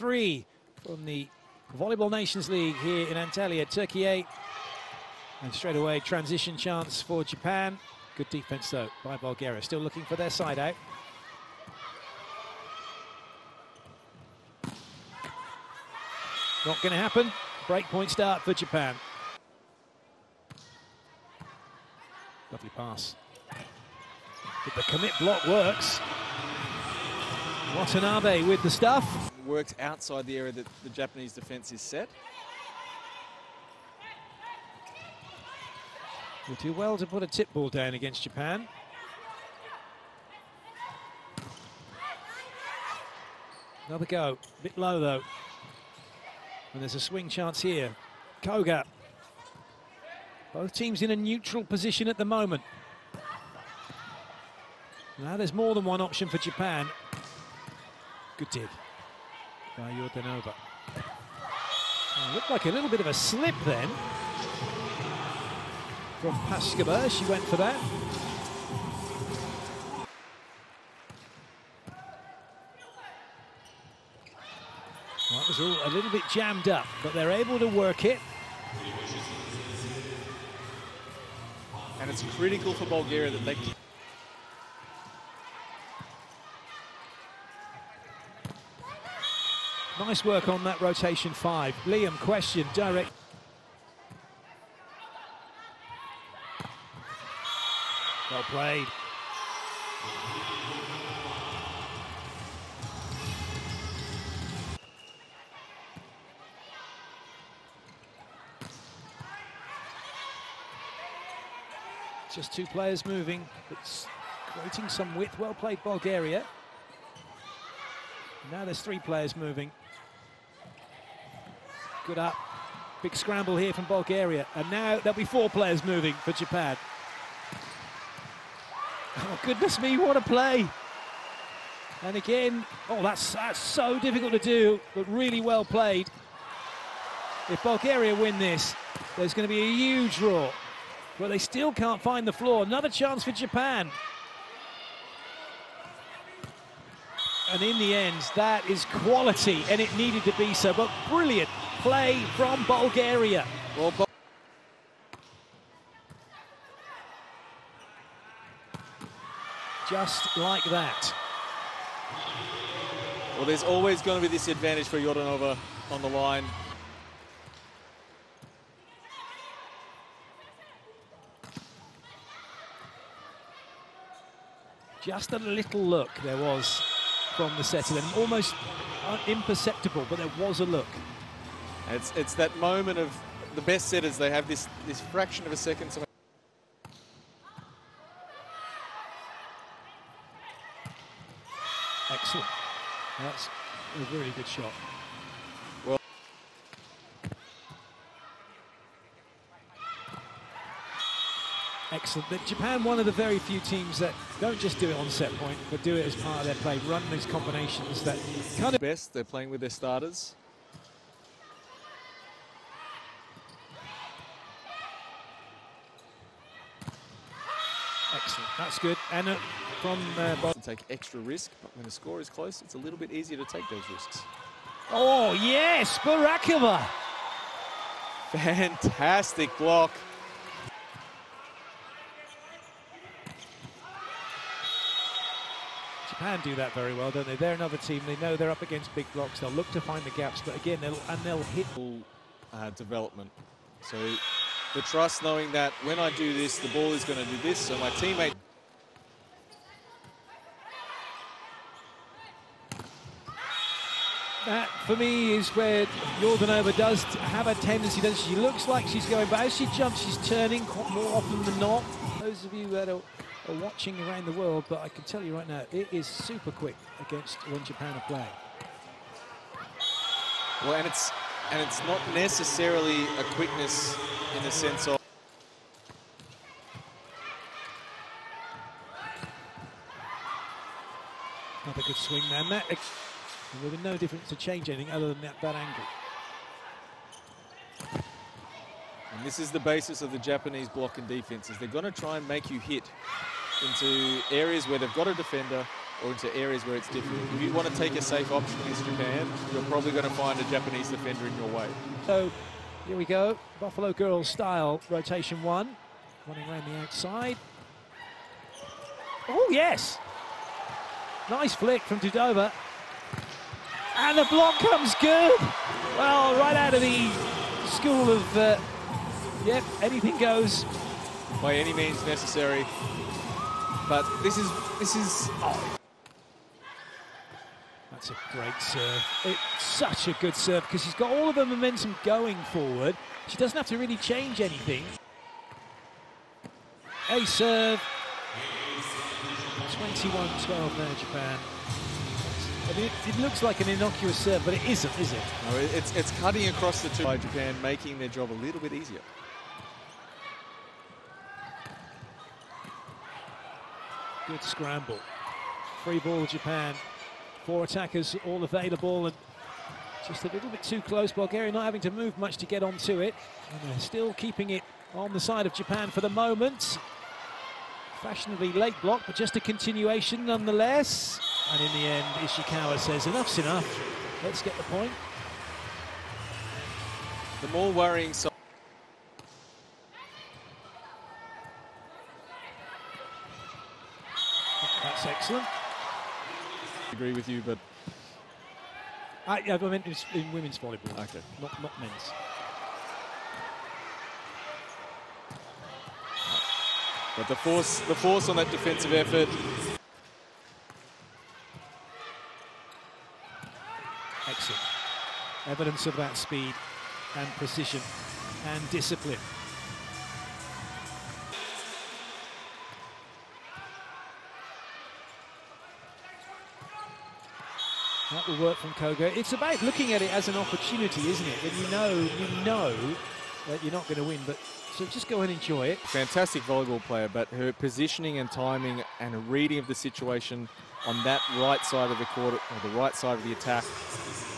3 from the Volleyball Nations League here in Antalya, Turkey 8. And straight away, transition chance for Japan. Good defense, though, by Bulgaria. Still looking for their side out. Not going to happen. Breakpoint start for Japan. Lovely pass. But the commit block works. Watanabe with the stuff. Works outside the area that the Japanese defense is set. Will do well to put a tip ball down against Japan. Another go. A bit low, though. And there's a swing chance here. Koga. Both teams in a neutral position at the moment. Now there's more than one option for Japan. Good dig by Yordanova. Looked like a little bit of a slip then from Paskova. She went for that. Well, that was all a little bit jammed up, but they're able to work it. And it's critical for Bulgaria that they... Nice work on that rotation 5. Liam, question, direct. Well played. Just 2 players moving, but creating some width. Well played, Bulgaria. Now there's 3 players moving. Good up. Big scramble here from Bulgaria. And now there'll be 4 players moving for Japan. Oh, goodness me, what a play. And again, oh, that's so difficult to do, but really well played. If Bulgaria win this, there's going to be a huge draw. But they still can't find the floor. Another chance for Japan. And in the end, that is quality, and it needed to be so. But brilliant play from Bulgaria. Well, just like that. Well, there's always going to be this advantage for Yordanova on the line. Just a little look there was from the setter, and almost imperceptible, but there was a look. It's that moment of the best setters, they have this fraction of a second to... Excellent. That's a really good shot. Well, excellent. But Japan, one of the very few teams that don't just do it on set point, but do it as part of their play, run these combinations that kind of... Best, they're playing with their starters. Excellent, that's good. And from take extra risk, but when the score is close, it's a little bit easier to take those risks. Oh, yes, Barakova. Fantastic block. Japan do that very well, don't they? They're another team. They know they're up against big blocks. They'll look to find the gaps, but again, they'll hit. Development. So the trust knowing that when I do this, the ball is going to do this, so my teammate... That, for me, is where Yordanova does have a tendency, doesn't she? She looks like she's going, but as she jumps, she's turning more often than not. Those of you that are watching around the world, but I can tell you right now, it is super quick against when Japan are playing. Well, and it's not necessarily a quickness in the sense of... Another good swing, man. That there will be no difference to change anything other than that angle. And this is the basis of the Japanese block and defense, is they're going to try and make you hit into areas where they've got a defender or into areas where it's difficult. If you want to take a safe option against Japan, you're probably going to find a Japanese defender in your way. So here we go, Buffalo Girls style, rotation 1, running around the outside. Oh yes, nice flick from Dudova, and the block comes good. Well, right out of the school of, yep, anything goes. By any means necessary, but this is, oh. That's a great serve. It's such a good serve because she's got all of the momentum going forward. She doesn't have to really change anything. A serve. 21-12 now, Japan. I mean, it looks like an innocuous serve, but it isn't, is it? No, it's cutting across the two by Japan, making their job a little bit easier. Good scramble. Free ball, Japan. 4 attackers all available, and just a little bit too close. Bulgaria not having to move much to get onto it. And they're still keeping it on the side of Japan for the moment. Fashionably late block, but just a continuation nonetheless. And in the end, Ishikawa says, enough's enough. Let's get the point. The more worrying side. That's excellent. I agree with you, but I meant in women's volleyball. okay, not men's. But the force on that defensive effort. Excellent. Evidence of that speed and precision and discipline. That will work from Koga. It's about looking at it as an opportunity, isn't it? When you know that you're not going to win, but so just go and enjoy it. Fantastic volleyball player, but her positioning and timing and a reading of the situation on that right side of the court, or the right side of the attack,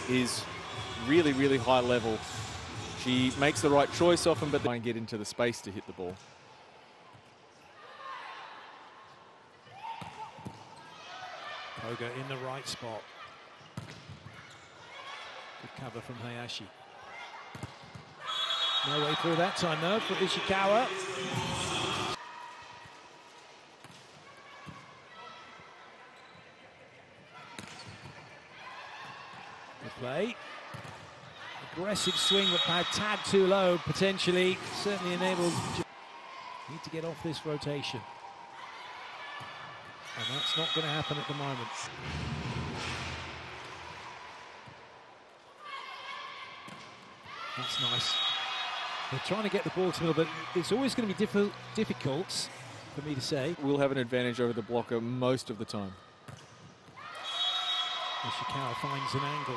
is really, really high level. She makes the right choice often, but try and get into the space to hit the ball. Koga in the right spot. Good cover from Hayashi. No way through that time though for Ishikawa. Good play. Aggressive swing, but pad tagged too low potentially. Certainly enables. Need to get off this rotation. And that's not going to happen at the moment. That's nice. They're trying to get the ball to middle, but it's always going to be difficult for me to say. We'll have an advantage over the blocker most of the time. Ishikawa finds an angle.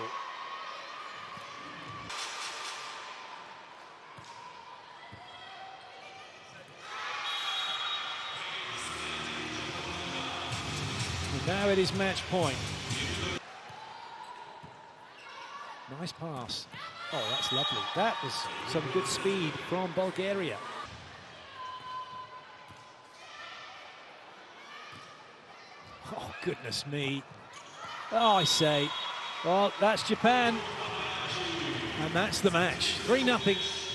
And now it is match point. Nice pass. Oh, that's lovely. That was some good speed from Bulgaria. Oh, goodness me. Oh, I say. Well, that's Japan. And that's the match. 3-0.